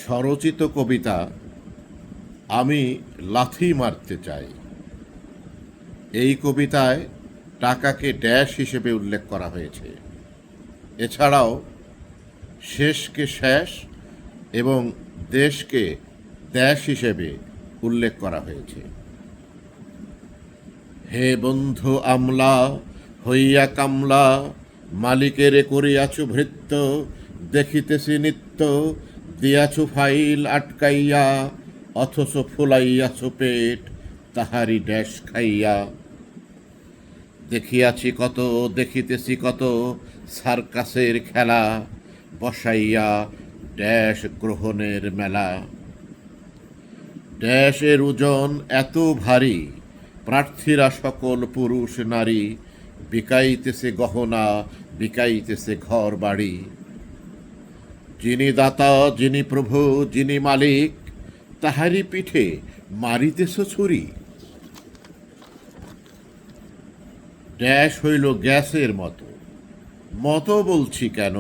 স্বরচিত কবিতা আমি লাথি মারতে চাই। এই কবিতায় টাকাকে ড্যাশ হিসেবে উল্লেখ করা হয়েছে। এছাড়াও শেষকে শেষ এবং দেশকে দেশ হিসেবে উল্লেখ করা হয়েছে। হে বন্ধু আমলা হইয়া কামলা, মালিকের করিয়াছু ভৃত্য, দেখিতেছি নিত্য দিয়াছু ফাইল আটকাইয়া, অথচ ফুলাইয়াছু পেট তাহারি ড্যাশ খাইয়া। দেখিয়াছি কত দেখিতেছি কত সার্কাসের খেলা, বসাইয়া ড্যাশ গ্রহণের মেলা। ড্যাশের ওজন এত ভারী, প্রার্থীরা সকল পুরুষ নারী, বিকাইতেছে গহনা বিকাইতেছে ঘর বাড়ি। যিনি দাতা যিনি প্রভু যিনি মালিক, তাহারি পিঠে মারিতেছ ছুরি। ড্যাশ হইল গ্যাসের মতো, মতো বলছি কেন,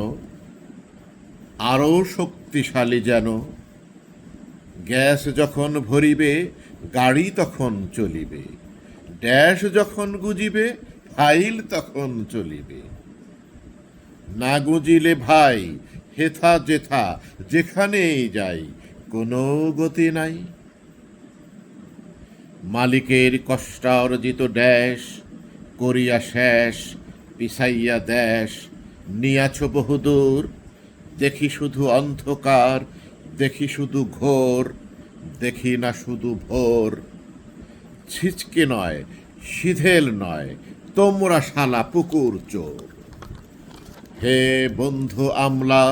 আরও শক্তিশালী যেন। গ্যাস যখন ভরিবে গাড়ি তখন চলিবে, ড্যাশ যখন গুজিবে ফাইল তখন চলিবে। না গুজিলে ভাই হেথা যেথা যেখানেই যাই কোনো গতি নাই। মালিকের কষ্টার্জিত ড্যাশ করিয়া শেষ পিছাইয়া দেশ, নিয়াছ বহুদূর। দেখি শুধু অন্ধকার দেখি শুধু ঘোর, দেখি না শুধু ভোর। ছিচকে নয় সিধেল নয় তোমরা শালা পুকুর চোর। হে বন্ধু আমলা,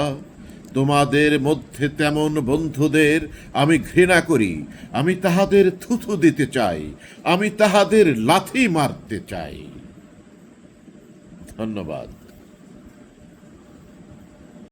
তোমাদের মধ্যে তেমন বন্ধুদের আমি ঘৃণা করি। আমি তাহাদের থুথু দিতে চাই, আমি তাহাদের লাথি মারতে চাই। ধন্যবাদ।